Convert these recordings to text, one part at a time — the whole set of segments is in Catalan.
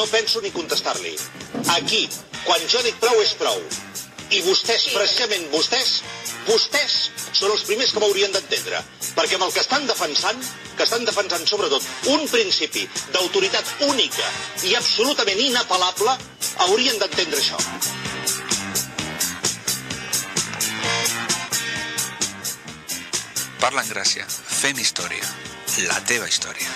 no penso ni contestar-li. Aquí, quan jo dic prou és prou. I vostès, precisament vostès són els primers que m'haurien d'entendre. Perquè amb el que estan defensant sobretot un principi d'autoritat única i absolutament inapel·lable, haurien d'entendre això. Parla en Gràcia. Fem història. La teva història.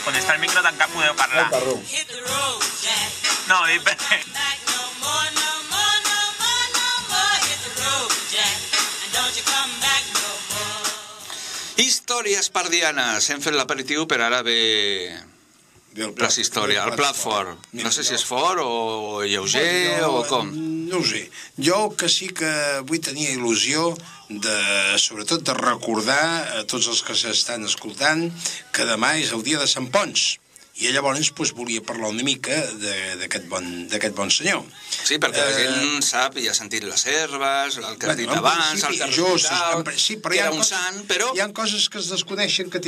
Quan està el micro tancat podeu parlar. No, Històries pardianes. Hem fet l'aperitiu, però ara ve la història. El plat fort. No sé si és fort o lleuger o com. No ho sé. Jo que sí que vull tenir il·lusió sobretot de recordar a tots els que s'estan escoltant que demà és el dia de Sant Ponç. I llavors volia parlar una mica d'aquest bon senyor. Sí, perquè la gent sap i ha sentit les herbes, el que has dit abans, el carropital, que era un sant, però... Hi ha coses que es desconeixen que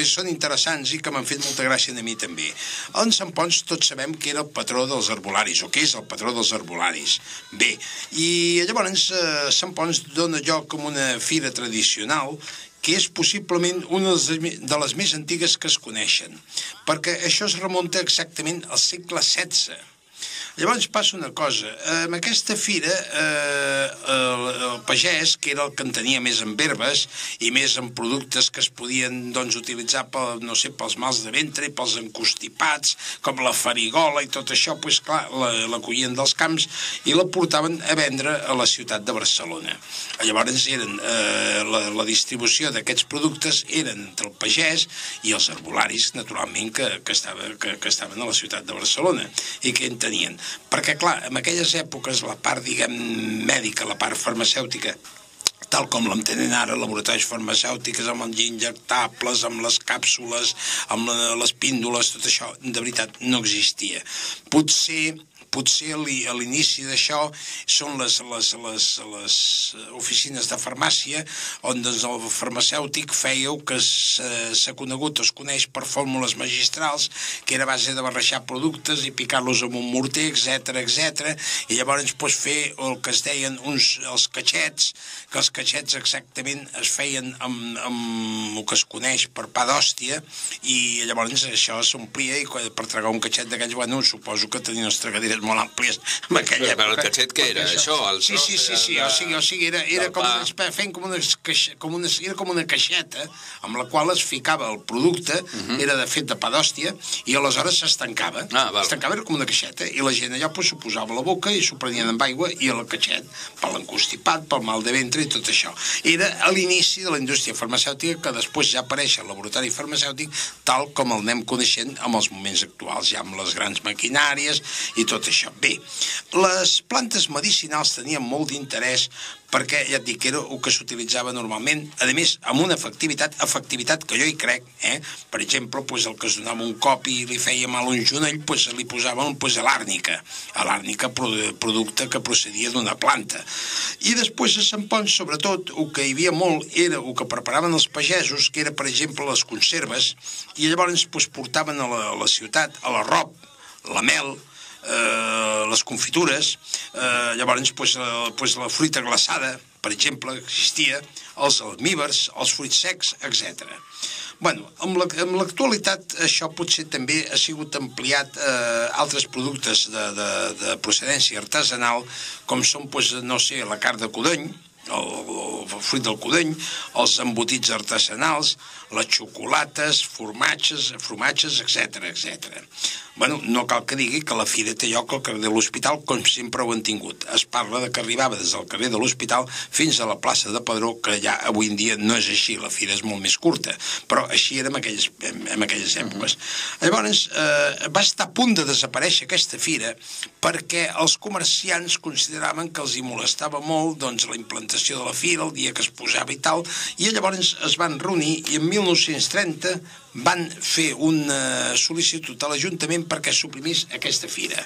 són interessants i que m'han fet molta gràcia a mi també. En Sant Ponç tots sabem que era el patró dels herbolaris, o que és el patró dels herbolaris. Bé, i llavors Sant Ponç dona lloc a una fira tradicional que és possiblement una de les més antigues que es coneixen, perquè això es remunta exactament al segle XVI. Llavors passa una cosa, amb aquesta fira el pagès, que era el que en tenia més en herbes i més en productes que es podien utilitzar pels mals de ventre i pels encostipats, com la farigola i tot això, doncs clar, la collien dels camps i la portaven a vendre a la ciutat de Barcelona. Llavors la distribució d'aquests productes eren entre el pagès i els herbolaris, naturalment, que estaven a la ciutat de Barcelona i que en tenien. Perquè, clar, en aquelles èpoques la part, diguem, mèdica, la part farmacèutica, tal com l'entenen ara, laboratoris farmacèutiques, amb els injectables, amb les càpsules, amb les píndoles, tot això, de veritat, no existia. Potser a l'inici d'això són les oficines de farmàcia on el farmacèutic feia el que s'ha conegut o es coneix per fórmules magistrals, que era a base de barrejar productes i picar-los amb un morter, etc. I llavors fer el que es deien els catxets, que els catxets exactament es feien amb el que es coneix per pa d'hòstia, i llavors això s'omplia i per tragar un catxet d'aquells, bueno, suposo que tenien unes tragaderes molt àmplies en aquella època. Però el catxet què era? Això? Sí, o sigui, era com una caixeta amb la qual es ficava el producte, era fet de pa d'hòstia, i aleshores s'estancava. S'estancava, era com una caixeta, i la gent allà s'ho posava a la boca i s'ho prenien amb aigua i el catxet, per l'encostipat, pel mal de ventre i tot això. Era a l'inici de la indústria farmacèutica, que després ja apareix el laboratori farmacèutic tal com el anem coneixent en els moments actuals, ja amb les grans maquinàries i tot això. Bé, les plantes medicinals tenien molt d'interès perquè, ja et dic, era el que s'utilitzava normalment, a més, amb una efectivitat que jo hi crec, per exemple, el que es donava un cop i li feia mal un jonell, li posaven l'àrnica, producte que procedia d'una planta. I després a Sant Ponç, sobretot, el que hi havia molt era el que preparaven els pagesos, que era, per exemple, les conserves, i llavors portaven a la ciutat l'arrop, la mel, les confitures, llavors la fruita glaçada, per exemple, existia, els almíbers, els fruits secs, etc. Bueno, amb l'actualitat això potser també ha sigut ampliat a altres productes de procedència artesanal, com són, no sé, la carn de codony, el fruit del codony, els embotits artesanals, les xocolates, formatges, etc. Bueno, no cal que digui que la fira té lloc al carrer de l'Hospital, com sempre ho han tingut. Es parla de que arribava des del carrer de l'Hospital fins a la plaça de Padró, que ja avui en dia no és així, la fira és molt més curta, però així era en aquelles èpoques. Llavors, va estar a punt de desaparèixer aquesta fira perquè els comerciants consideraven que els hi molestava molt la implantació de la fira, el dia que es posava i tal, i llavors es van reunir i en 1930 van fer una sol·licitud a l'Ajuntament perquè suprimís aquesta fira.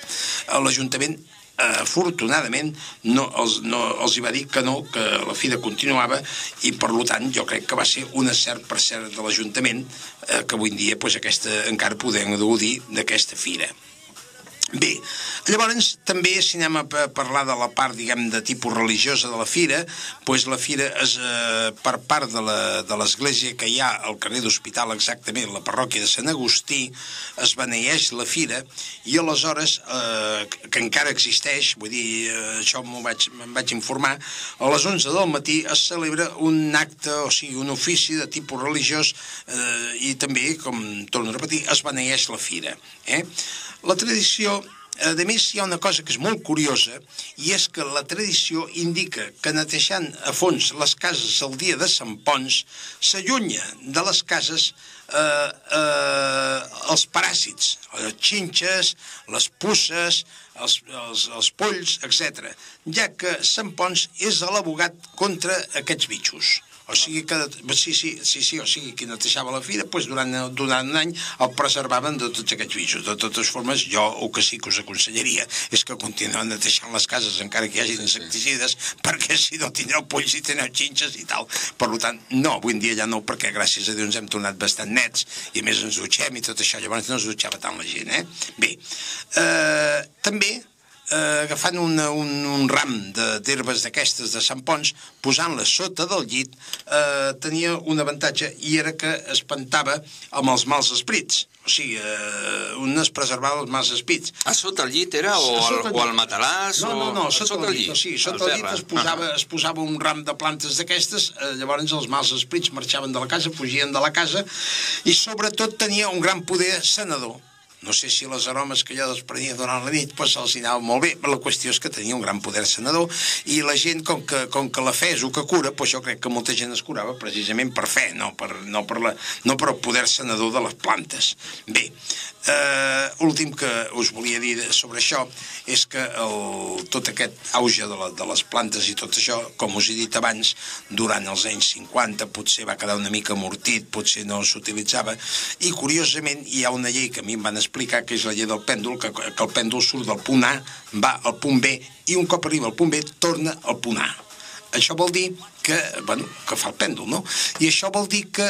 L'Ajuntament afortunadament els hi va dir que no, que la fira continuava, i per tant jo crec que va ser un acert per cert de l'Ajuntament, que avui en dia encara podem gaudir d'aquesta fira. Bé, llavors també si anem a parlar de la part, diguem, de tipus religiosa de la fira, doncs la fira és per part de l'església que hi ha al carrer d'Hospital, exactament, la parròquia de Sant Agustí, es beneeix la fira, i aleshores, que encara existeix, vull dir, això me'n vaig informar, a les 11 del matí es celebra un acte, o sigui, un ofici de tipus religiós, i també, com torno a repetir, es beneeix la fira. La tradició, a més, hi ha una cosa que és molt curiosa, i és que la tradició indica que netejant a fons les cases el dia de Sant Ponç s'allunya de les cases els paràsits, les xinxes, les puces, els polls, etc., ja que Sant Ponç és l'abogat contra aquests bitxos. O sigui que, o sigui que netejava la fira, doncs durant un any el preservaven de tots aquests bitxos. De totes formes, jo el que sí que us aconsellaria és que continueu netejant les cases encara que hi hagi insecticides, perquè si no tindreu polls i tindreu xinxes i tal. Per tant, no, avui en dia ja no, perquè gràcies a Déu ens hem tornat bastant nets, i a més ens dutxem i tot això. Llavors no es dutxava tant la gent, Bé, també agafant un ram d'herbes d'aquestes de Sant Ponç, posant-les sota del llit, tenia un avantatge, i era que espantava amb els mals esprits. O sigui, un es preservava els mals esprits. A sota el llit era? O al matalàs? No, sota el llit. O sigui, sota el llit es posava un ram de plantes d'aquestes, llavors els mals esprits marxaven de la casa, fugien de la casa, i sobretot tenia un gran poder sanador. No sé si les aromes que jo desprenia durant la nit els anava molt bé, però la qüestió és que tenia un gran poder sanador, i la gent, com que la fe és el que cura, jo crec que molta gent es curava precisament per fe, no per el poder sanador de les plantes. Bé, l'últim que us volia dir sobre això és que tot aquest auge de les plantes i tot això, com us he dit abans, durant els anys 50 potser va quedar una mica amortit, potser no s'utilitzava, i curiosament hi ha una llei que a mi em van explicar, que és la llei del pèndol, que el pèndol surt del punt A, va al punt B, i un cop arriba al punt B torna al punt A. Això vol dir que fa el pèndol, no? I això vol dir que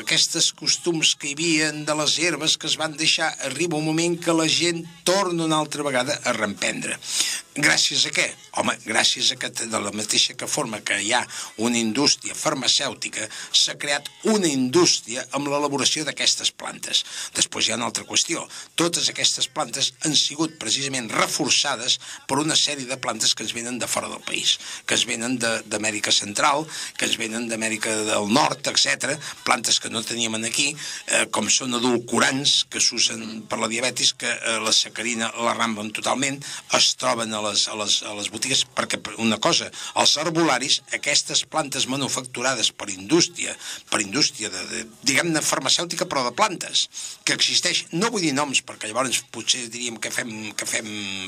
aquests costums que hi havia de les herbes que es van deixar, arriba un moment que la gent torna una altra vegada a reemprendre. Gràcies a què? Home, gràcies a que de la mateixa forma que hi ha una indústria farmacèutica, s'ha creat una indústria amb l'elaboració d'aquestes plantes. Després hi ha una altra qüestió. Totes aquestes plantes han sigut precisament reforçades per una sèrie de plantes que ens venen de fora del país, que es venen d'Amèrica Central, que ens venen d'Amèrica del Nord, etc. Plantes que no teníem aquí, com són edulcorants, que s'usen per la diabetis, que la sacarina la ramben totalment, es troben a les botigues, perquè una cosa, els herbolaris, aquestes plantes manufacturades per indústria diguem-ne farmacèutica, però de plantes, que existeix, no vull dir noms, perquè llavors potser diríem que fem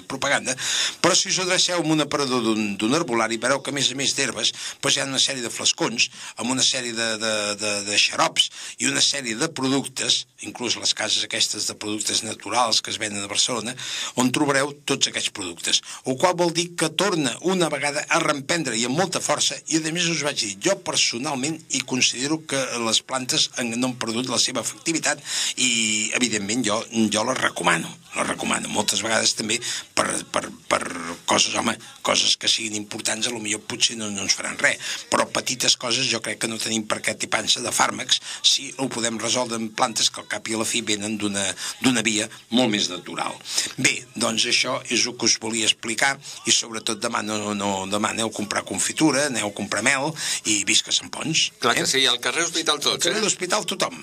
propaganda, però si us adreceu a un aparador d'un herbolari, veureu que a més d'herbes, hi ha una sèrie de flascons, amb una sèrie de xarops i una sèrie de productes, inclús les cases aquestes de productes naturals que es venen a Barcelona, on trobareu tots aquests productes. El qual vol dir que torna una vegada a reemprendre, i amb molta força, i a més us vaig dir, jo personalment hi considero que les plantes no han perdut la seva efectivitat, i evidentment jo les recomano, moltes vegades també per coses, home, coses que siguin importants, potser potser no ens faran res, però petites coses jo crec que no tenim per què tipar-se de fàrmacs si ho podem resoldre amb plantes que al cap i a la fi venen d'una via molt més natural. Bé, doncs això és el que us volia explicar, i sobretot demà aneu a comprar confitura, aneu a comprar mel, i visca Sant Ponç. Clar que sí, al carrer Hospital tots, Al carrer d'Hospital tothom,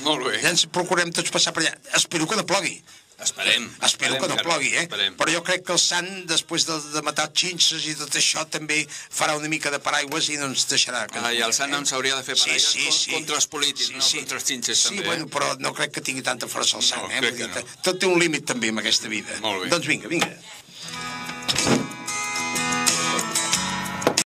Molt bé. Ja ens procurem tots passar per allà. Espero que no plogui. Espero que no plogui, però jo crec que el sant, després de matar xinxes i tot això, també farà una mica de paraigües i no ens deixarà... I el sant no ens hauria de fer paraigües contra els polítics, no? Contra els xinxes, també. Sí, bueno, però no crec que tingui tanta força el sant, Tot té un límit també en aquesta vida. Molt bé. Doncs vinga.